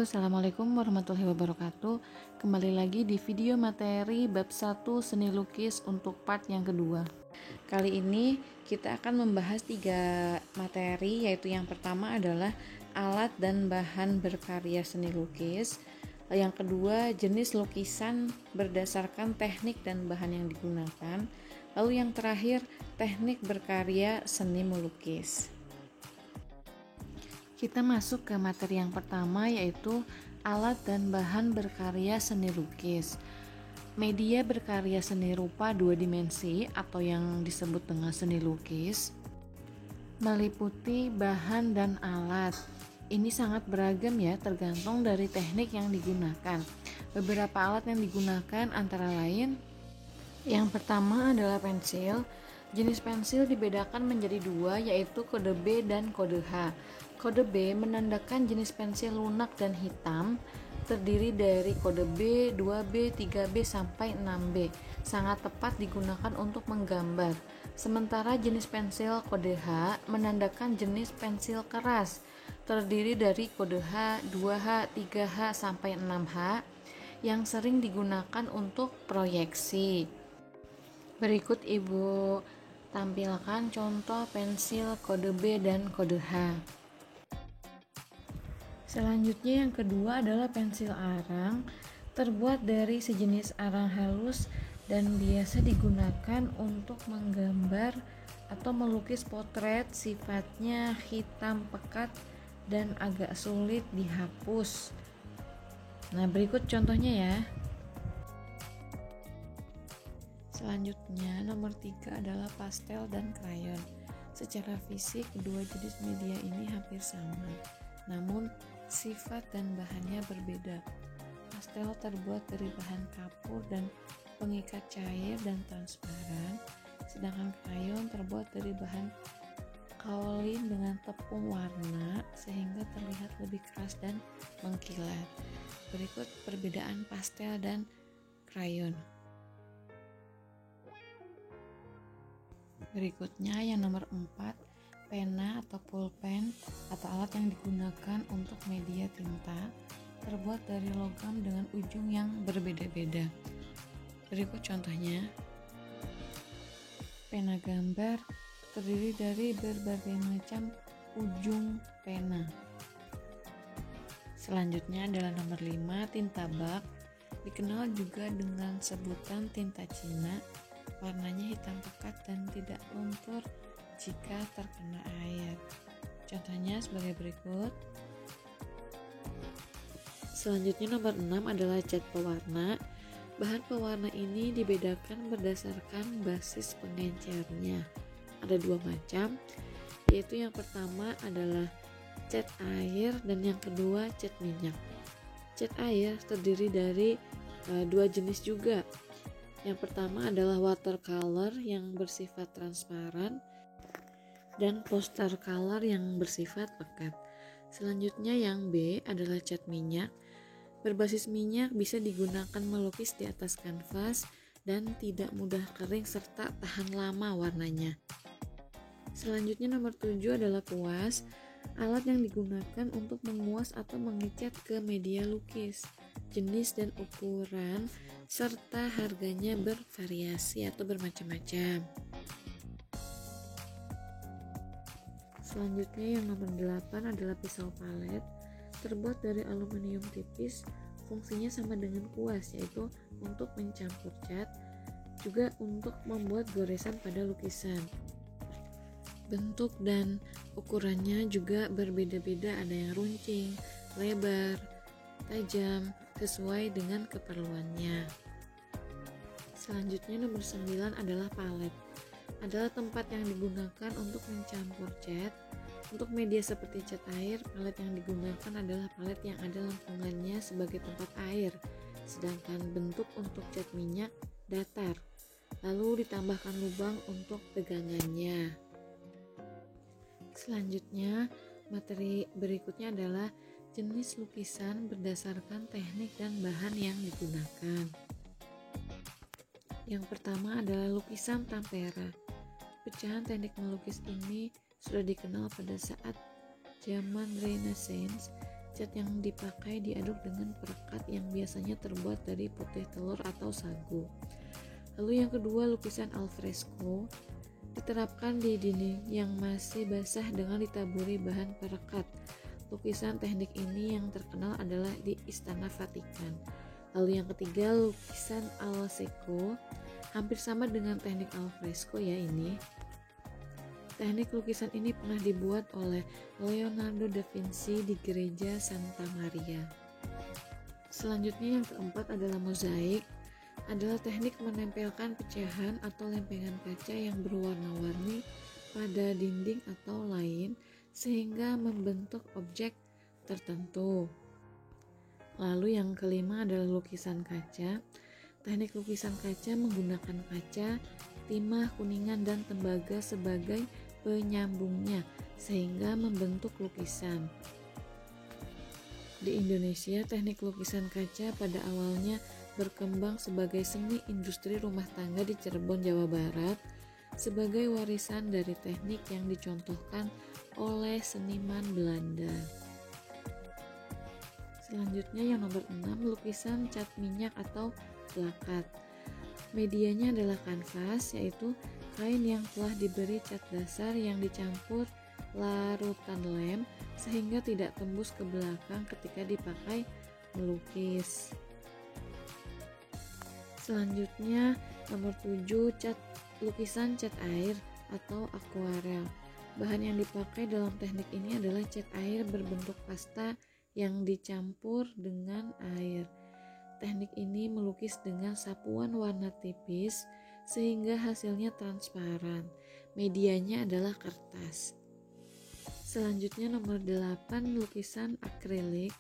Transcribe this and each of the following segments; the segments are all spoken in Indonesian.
Assalamualaikum warahmatullahi wabarakatuh. Kembali lagi di video materi bab 1 seni lukis untuk part yang kedua. Kali ini kita akan membahas 3 materi, yaitu yang pertama adalah alat dan bahan berkarya seni lukis. Yang kedua, jenis lukisan berdasarkan teknik dan bahan yang digunakan. Lalu yang terakhir, teknik berkarya seni melukis. Kita masuk ke materi yang pertama, yaitu alat dan bahan berkarya seni lukis. Media berkarya seni rupa 2 dimensi atau yang disebut dengan seni lukis meliputi bahan dan alat. Ini sangat beragam ya, tergantung dari teknik yang digunakan. Beberapa alat yang digunakan antara lain, yang pertama adalah pensil. Jenis pensil dibedakan menjadi 2, yaitu kode B dan kode H. Kode B menandakan jenis pensil lunak dan hitam, terdiri dari kode B, 2B, 3B, sampai 6B. Sangat tepat digunakan untuk menggambar. Sementara jenis pensil kode H menandakan jenis pensil keras, terdiri dari kode H, 2H, 3H, sampai 6H, yang sering digunakan untuk proyeksi. Berikut Ibu tampilkan contoh pensil kode B dan kode H. Selanjutnya yang kedua adalah pensil arang, terbuat dari sejenis arang halus dan biasa digunakan untuk menggambar atau melukis potret, sifatnya hitam pekat dan agak sulit dihapus. Nah, berikut contohnya ya. Selanjutnya nomor 3 adalah pastel dan krayon. Secara fisik kedua jenis media ini hampir sama, namun sifat dan bahannya berbeda. Pastel terbuat dari bahan kapur dan pengikat cair dan transparan, sedangkan krayon terbuat dari bahan kaolin dengan tepung warna sehingga terlihat lebih keras dan mengkilat. Berikut perbedaan pastel dan krayon. Berikutnya yang nomor 4, pena atau pulpen atau alat yang digunakan untuk media tinta, terbuat dari logam dengan ujung yang berbeda-beda. Berikut contohnya. Pena gambar terdiri dari berbagai macam ujung pena. Selanjutnya adalah nomor 5, tinta bak, dikenal juga dengan sebutan tinta Cina. Warnanya hitam pekat dan tidak luntur jika terkena air. Contohnya sebagai berikut. Selanjutnya nomor 6 adalah cat pewarna. Bahan pewarna ini dibedakan berdasarkan basis pengencernya. Ada 2 macam, yaitu yang pertama adalah cat air dan yang kedua cat minyak. Cat air terdiri dari 2 jenis juga. Yang pertama adalah watercolor yang bersifat transparan dan poster color yang bersifat pekat. Selanjutnya yang B adalah cat minyak. Berbasis minyak bisa digunakan melukis di atas kanvas dan tidak mudah kering serta tahan lama warnanya. Selanjutnya nomor 7 adalah kuas, alat yang digunakan untuk menguas atau mengecat ke media lukis. Jenis dan ukuran serta harganya bervariasi atau bermacam-macam. Selanjutnya yang nomor 8 adalah pisau palet, terbuat dari aluminium tipis. Fungsinya sama dengan kuas, yaitu untuk mencampur cat, juga untuk membuat goresan pada lukisan. Bentuk dan ukurannya juga berbeda-beda, ada yang runcing, lebar, tajam, sesuai dengan keperluannya. Selanjutnya nomor 9 adalah palet. Adalah tempat yang digunakan untuk mencampur cat. Untuk media seperti cat air, palet yang digunakan adalah palet yang ada lengkungannya sebagai tempat air. Sedangkan bentuk untuk cat minyak datar, lalu ditambahkan lubang untuk pegangannya. Selanjutnya, materi berikutnya adalah jenis lukisan berdasarkan teknik dan bahan yang digunakan. Yang pertama adalah lukisan tampera. Pecahan teknik melukis ini sudah dikenal pada saat zaman Renaissance. Cat yang dipakai diaduk dengan perekat yang biasanya terbuat dari putih telur atau sagu. Lalu yang kedua, lukisan alfresco diterapkan di dinding yang masih basah dengan ditaburi bahan perekat. Lukisan teknik ini yang terkenal adalah di Istana Vatikan. Lalu yang ketiga, lukisan al secco, hampir sama dengan teknik alfresco ya ini. Teknik lukisan ini pernah dibuat oleh Leonardo da Vinci di gereja Santa Maria. Selanjutnya yang keempat adalah mozaik, adalah teknik menempelkan pecahan atau lempengan kaca yang berwarna-warni pada dinding atau lain sehingga membentuk objek tertentu. Lalu yang kelima adalah lukisan kaca. Teknik lukisan kaca menggunakan kaca, timah, kuningan, dan tembaga sebagai penyambungnya sehingga membentuk lukisan. Di Indonesia, teknik lukisan kaca pada awalnya berkembang sebagai seni industri rumah tangga di Cirebon, Jawa Barat, sebagai warisan dari teknik yang dicontohkan oleh seniman Belanda. Selanjutnya yang nomor 6, lukisan cat minyak atau plakat. Medianya adalah kanvas, yaitu kain yang telah diberi cat dasar yang dicampur larutan lem sehingga tidak tembus ke belakang ketika dipakai melukis. Selanjutnya nomor 7, lukisan cat air atau akuarel. Bahan yang dipakai dalam teknik ini adalah cat air berbentuk pasta yang dicampur dengan air. Teknik ini melukis dengan sapuan warna tipis sehingga hasilnya transparan. Medianya adalah kertas. Selanjutnya nomor 8, lukisan akrilik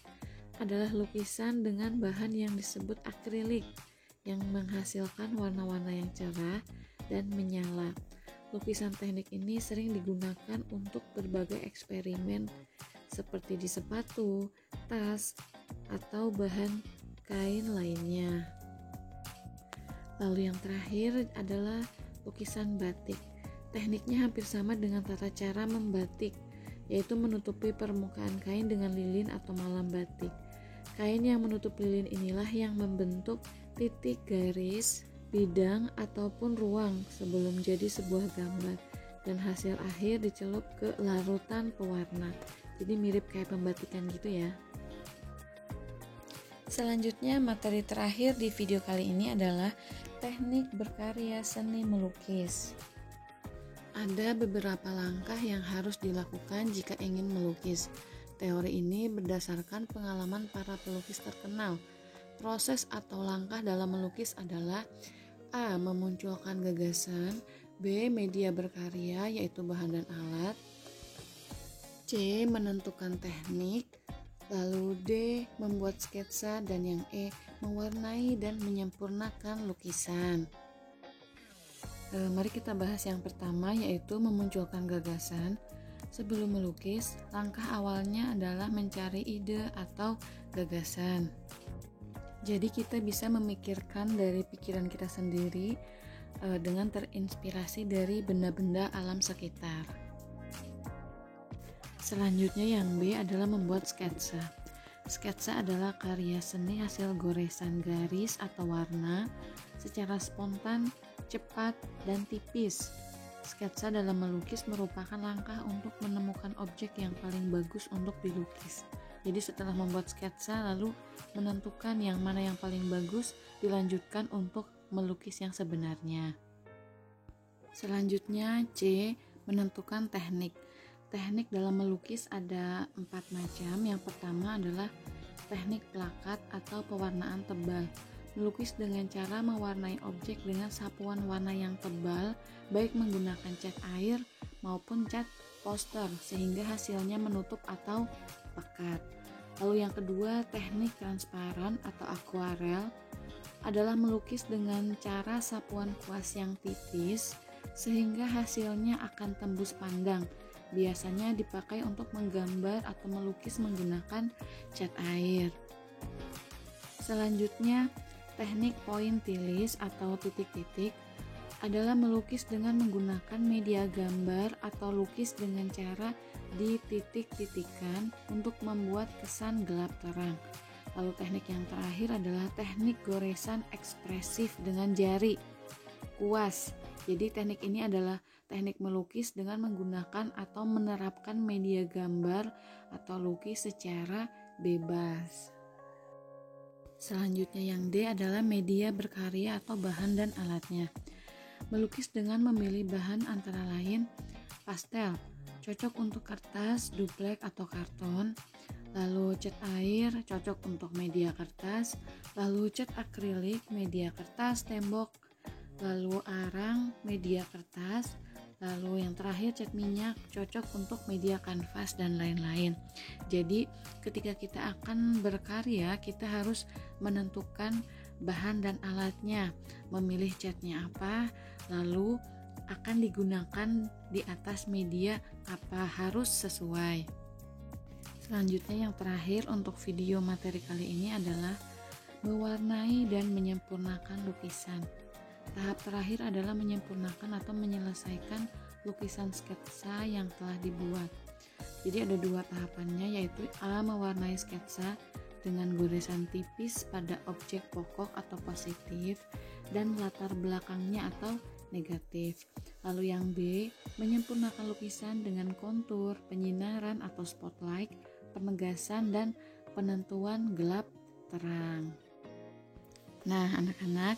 adalah lukisan dengan bahan yang disebut akrilik yang menghasilkan warna-warna yang cerah dan menyala. Lukisan teknik ini sering digunakan untuk berbagai eksperimen seperti di sepatu, tas, atau bahan kain lainnya. Lalu yang terakhir adalah lukisan batik. Tekniknya hampir sama dengan tata cara membatik, yaitu menutupi permukaan kain dengan lilin atau malam batik. Kain yang menutup lilin inilah yang membentuk titik, garis, bidang, ataupun ruang sebelum jadi sebuah gambar, dan hasil akhir dicelup ke larutan pewarna. Jadi mirip kayak pembatikan gitu ya. Selanjutnya, materi terakhir di video kali ini adalah teknik berkarya seni melukis. Ada beberapa langkah yang harus dilakukan jika ingin melukis. Teori ini berdasarkan pengalaman para pelukis terkenal. Proses atau langkah dalam melukis adalah A. Memunculkan gagasan, B. Media berkarya yaitu bahan dan alat, C. Menentukan teknik, lalu D. Membuat sketsa, dan yang E. Mewarnai dan menyempurnakan lukisan. Mari kita bahas yang pertama, yaitu memunculkan gagasan. Sebelum melukis, langkah awalnya adalah mencari ide atau gagasan. Jadi kita bisa memikirkan dari pikiran kita sendiri dengan terinspirasi dari benda-benda alam sekitar. Selanjutnya yang B adalah membuat sketsa. Sketsa adalah karya seni hasil goresan garis atau warna secara spontan, cepat, dan tipis. Sketsa dalam melukis merupakan langkah untuk menemukan objek yang paling bagus untuk dilukis. Jadi setelah membuat sketsa lalu menentukan yang mana yang paling bagus, dilanjutkan untuk melukis yang sebenarnya. Selanjutnya C, menentukan teknik. Teknik dalam melukis ada 4 macam. Yang pertama adalah teknik plakat atau pewarnaan tebal. Melukis dengan cara mewarnai objek dengan sapuan warna yang tebal, baik menggunakan cat air maupun cat poster, sehingga hasilnya menutup atau pekat. Lalu yang kedua, teknik transparan atau akuarel adalah melukis dengan cara sapuan kuas yang tipis, sehingga hasilnya akan tembus pandang. Biasanya dipakai untuk menggambar atau melukis menggunakan cat air. Selanjutnya, teknik pointillis atau titik-titik adalah melukis dengan menggunakan media gambar atau lukis dengan cara dititik-titikkan untuk membuat kesan gelap terang. Lalu teknik yang terakhir adalah teknik goresan ekspresif dengan jari. Kuas. Jadi teknik ini adalah teknik melukis dengan menggunakan atau menerapkan media gambar atau lukis secara bebas. Selanjutnya yang D adalah media berkarya atau bahan dan alatnya. Melukis dengan memilih bahan antara lain pastel, cocok untuk kertas, duplek atau karton. Lalu cat air, cocok untuk media kertas. Lalu cat akrilik, media kertas, tembok. Lalu arang, media kertas. Lalu yang terakhir cat minyak, cocok untuk media kanvas dan lain-lain. Jadi ketika kita akan berkarya, kita harus menentukan bahan dan alatnya, memilih catnya apa, lalu akan digunakan di atas media apa, harus sesuai. Selanjutnya yang terakhir untuk video materi kali ini adalah mewarnai dan menyempurnakan lukisan. Tahap terakhir adalah menyempurnakan atau menyelesaikan lukisan sketsa yang telah dibuat. Jadi ada dua tahapannya, yaitu A. Mewarnai sketsa dengan goresan tipis pada objek pokok atau positif dan latar belakangnya atau negatif. Lalu yang B. Menyempurnakan lukisan dengan kontur, penyinaran atau spotlight, penegasan dan penentuan gelap terang. Nah anak-anak,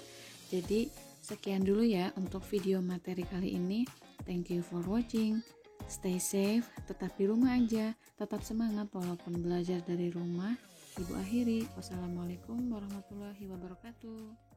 jadi sekian dulu ya untuk video materi kali ini. Thank you for watching. Stay safe, tetap di rumah aja, tetap semangat walaupun belajar dari rumah. Ibu akhiri, wassalamualaikum warahmatullahi wabarakatuh.